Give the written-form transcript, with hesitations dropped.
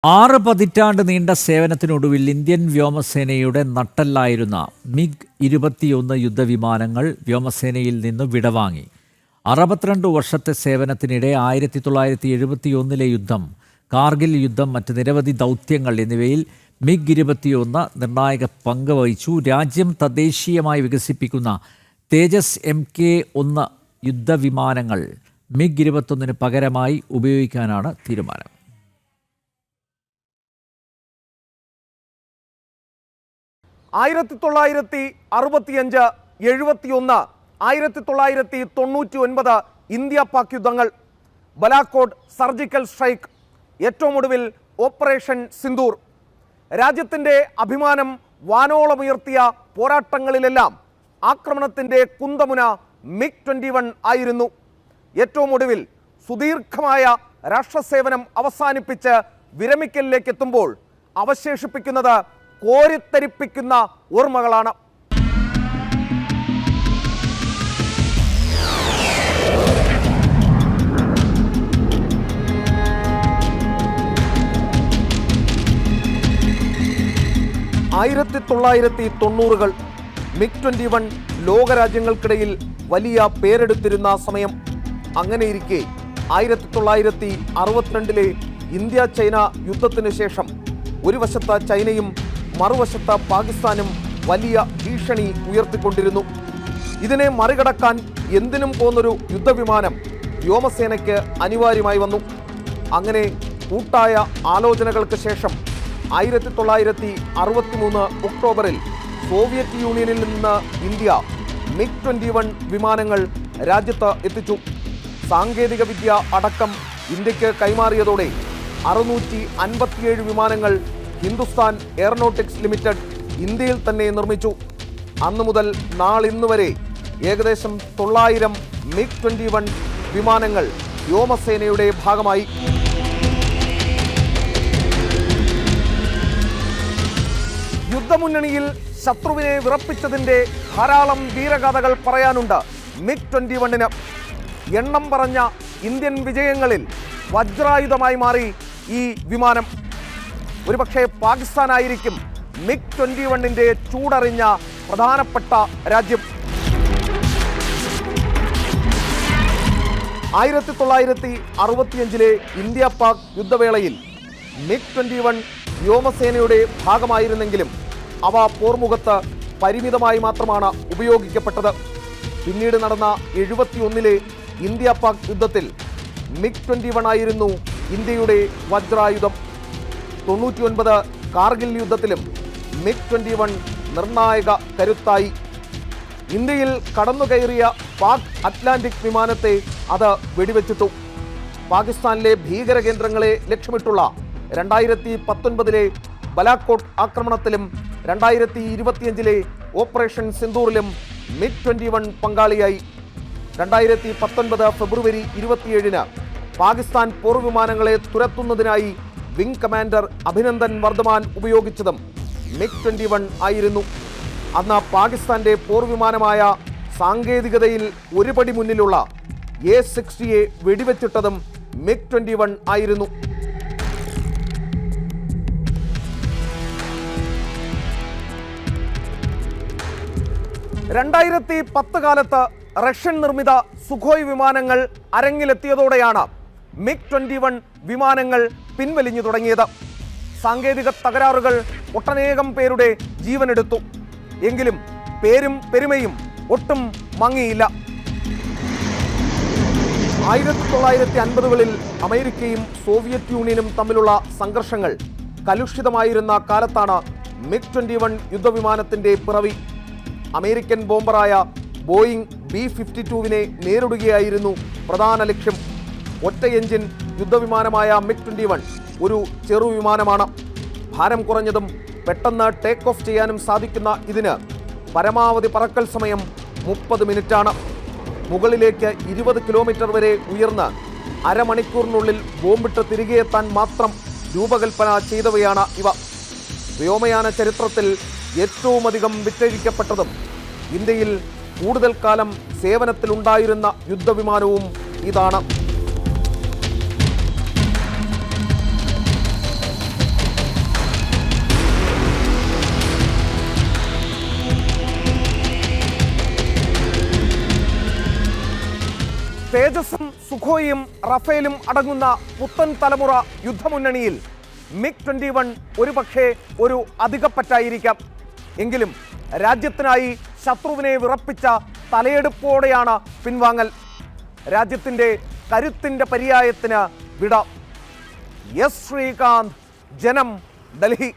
6 പതിറ്റാണ്ട് നീണ്ട സേവനത്തിനൊടുവിൽ ഇന്ത്യൻ വ്യോമസേനയുടെ നട്ടെല്ലായിരുന്ന MiG-21 യുദ്ധവിമാനങ്ങൾ വ്യോമസേനയിൽ നിന്ന് വിടവാങ്ങി. 62 വർഷത്തെ സേവനത്തിനിടെ 1971 യുദ്ധം, കാർഗിൽ യുദ്ധം, മറ്റ് നിരവധി ദൗത്യങ്ങൾ എന്നിവയിൽ MiG-21 നിർണായക പങ്ക് വഹിച്ചു. രാജ്യം തദ്ദേശീയമായി വികസിപ്പിക്കുന്ന തേജസ് Mk-1 യുദ്ധവിമാനങ്ങൾ MiG-21 പകരമായി ഉപയോഗിക്കാനാണ് തീരുമാനം. ആയിരത്തി 1965, 71, 1999 ഇന്ത്യ പാക് യുദ്ധങ്ങൾ, ബലാക്കോട്ട് സർജിക്കൽ സ്ട്രൈക്ക്, ഏറ്റവും ഒടുവിൽ ഓപ്പറേഷൻ സിന്ദൂർ. രാജ്യത്തിൻ്റെ അഭിമാനം വാനോളമുയർത്തിയ പോരാട്ടങ്ങളിലെല്ലാം ആക്രമണത്തിൻ്റെ കുന്തമുന MiG-21 ആയിരുന്നു. ഏറ്റവും ഒടുവിൽ സുദീർഘമായ രാഷ്ട്രസേവനം അവസാനിപ്പിച്ച് വിരമിക്കലിലേക്ക് എത്തുമ്പോൾ അവശേഷിപ്പിക്കുന്നത് കോരിത്തരിപ്പിക്കുന്ന ഓർമ്മകളാണ്. ആയിരത്തി 1990 MiG-21 ലോകരാജ്യങ്ങൾക്കിടയിൽ വലിയ പേരെടുത്തിരുന്ന സമയം. അങ്ങനെയിരിക്കെ 1962 ഇന്ത്യ ചൈന യുദ്ധത്തിന് ശേഷം ഒരു വശത്ത് ചൈനയും മറുവശത്ത് പാകിസ്ഥാനും വലിയ ഭീഷണി ഉയർത്തിക്കൊണ്ടിരുന്നു. ഇതിനെ മറികടക്കാൻ എന്തിനും പോന്നൊരു യുദ്ധവിമാനം വ്യോമസേനയ്ക്ക് അനിവാര്യമായി വന്നു. അങ്ങനെ കൂട്ടായ ആലോചനകൾക്ക് ശേഷം 1963 ഒക്ടോബറിൽ സോവിയറ്റ് യൂണിയനിൽ നിന്ന് ഇന്ത്യ MiG-21 വിമാനങ്ങൾ രാജ്യത്ത് എത്തിച്ചു. സാങ്കേതിക വിദ്യ അടക്കം ഇന്ത്യക്ക് കൈമാറിയതോടെ 657 വിമാനങ്ങൾ ഹിന്ദുസ്ഥാൻ എയറോനോട്ടിക്സ് ലിമിറ്റഡ് ഇന്ത്യയിൽ തന്നെ നിർമ്മിച്ചു. അന്നു മുതൽ നാളിന്ന് വരെ ഏകദേശം 900 MiG-21 വിമാനങ്ങൾ വ്യോമസേനയുടെ ഭാഗമായി. യുദ്ധമുന്നണിയിൽ ശത്രുവിനെ വിറപ്പിച്ചതിൻ്റെ ധാരാളം വീരഗാഥകൾ പറയാനുണ്ട് MiG-21. എണ്ണം പറഞ്ഞ ഇന്ത്യൻ വിജയങ്ങളിൽ വജ്രായുധമായി മാറി ഈ വിമാനം. ഒരുപക്ഷെ പാകിസ്ഥാനായിരിക്കും MiG-21 ചൂടറിഞ്ഞ പ്രധാനപ്പെട്ട രാജ്യം. 1965 ഇന്ത്യ പാക് യുദ്ധവേളയിൽ MiG-21 വ്യോമസേനയുടെ ഭാഗമായിരുന്നെങ്കിലും അവ പോർമുഖത്ത് പരിമിതമായി മാത്രമാണ് ഉപയോഗിക്കപ്പെട്ടത്. പിന്നീട് നടന്ന 71 ഇന്ത്യ പാക് യുദ്ധത്തിൽ MiG-21 ആയിരുന്നു ഇന്ത്യയുടെ വജ്രായുധം. 99 കാർഗിൽ യുദ്ധത്തിലും MiG-21 നിർണായക കരുത്തായി. ഇന്ത്യയിൽ കടന്നുകയറിയ പാക് അറ്റ്ലാന്റിക് വിമാനത്തെ അത് വെടിവെച്ചിട്ടു. പാകിസ്ഥാനിലെ ഭീകര കേന്ദ്രങ്ങളെ ലക്ഷ്യമിട്ടുള്ള 2019 ബലാക്കോട്ട് ആക്രമണത്തിലും 2025 ഓപ്പറേഷൻ സിന്ദൂറിലും MiG-21 പങ്കാളിയായി. 2019 ഫെബ്രുവരി 27 പാകിസ്ഥാൻ പോർവിമാനങ്ങളെ തുരത്തുന്നതിനായി വിംഗ് കമാൻഡർ അഭിനന്ദൻ വർദ്ധമാൻ ഉപയോഗിച്ചതും MiG-21 ആയിരുന്നു. അന്ന് പാകിസ്ഥാന്റെ പോർവിമാനമായ സാങ്കേതികതയിൽ ഒരു പടി മുന്നിലുള്ള A-60 വെടിവെച്ചിട്ടതും MiG-21 ആയിരുന്നു. 2010 കാലത്ത് റഷ്യൻ നിർമ്മിത സുഖോയ് വിമാനങ്ങൾ അരങ്ങിലെത്തിയതോടെയാണ് MiG-21 വിമാനങ്ങൾ പിൻവലിഞ്ഞു തുടങ്ങിയത്. സാങ്കേതിക തകരാറുകൾ ഒട്ടനേകം പേരുടെ ജീവനെടുത്തു. എങ്കിലും പേരും പെരുമയും ഒട്ടും മങ്ങിയില്ല. 1950കളിൽ അമേരിക്കയും സോവിയറ്റ് യൂണിയനും തമ്മിലുള്ള സംഘർഷങ്ങൾ കലുഷിതമായിരുന്ന കാലത്താണ് MiG-21 യുദ്ധവിമാനത്തിൻ്റെ പിറവി. അമേരിക്കൻ ബോംബറായ ബോയിങ് B-52 നേരിടുകയായിരുന്നു പ്രധാന ലക്ഷ്യം. ഒറ്റ എഞ്ചിൻ യുദ്ധവിമാനമായ MiG-21 ഒരു ചെറുവിമാനമാണ്. ഭാരം കുറഞ്ഞതും പെട്ടെന്ന് ടേക്ക് ഓഫ് ചെയ്യാനും സാധിക്കുന്ന ഇതിന് പരമാവധി പറക്കൽ സമയം 30 മിനിറ്റാണ്. മുകളിലേക്ക് 20 കിലോമീറ്റർ വരെ ഉയർന്ന് അരമണിക്കൂറിനുള്ളിൽ ബോംബിട്ട് തിരികെ എത്താൻ മാത്രം രൂപകൽപ്പന ചെയ്തവയാണ് ഇവ. വ്യോമയാന ചരിത്രത്തിൽ ഏറ്റവും അധികം വിറ്റഴിക്കപ്പെട്ടതും ഇന്ത്യയിൽ കൂടുതൽ കാലം സേവനത്തിലുണ്ടായിരുന്ന യുദ്ധവിമാനവും ഇതാണ്. തേജസും സുഖോയും റഫേലും അടങ്ങുന്ന പുത്തൻ തലമുറ യുദ്ധമുന്നണിയിൽ MiG-21 ഒരുപക്ഷെ ഒരു അധികപ്പറ്റായിരിക്കാം. എങ്കിലും രാജ്യത്തിനായി ശത്രുവിനെ വിറപ്പിച്ച തലയെടുപ്പോടെയാണ് പിൻവാങ്ങൽ. രാജ്യത്തിൻ്റെ കരുത്തിൻ്റെ പര്യായത്തിന് വിട. എസ് ശ്രീകാന്ത്, ജനം, ഡൽഹി.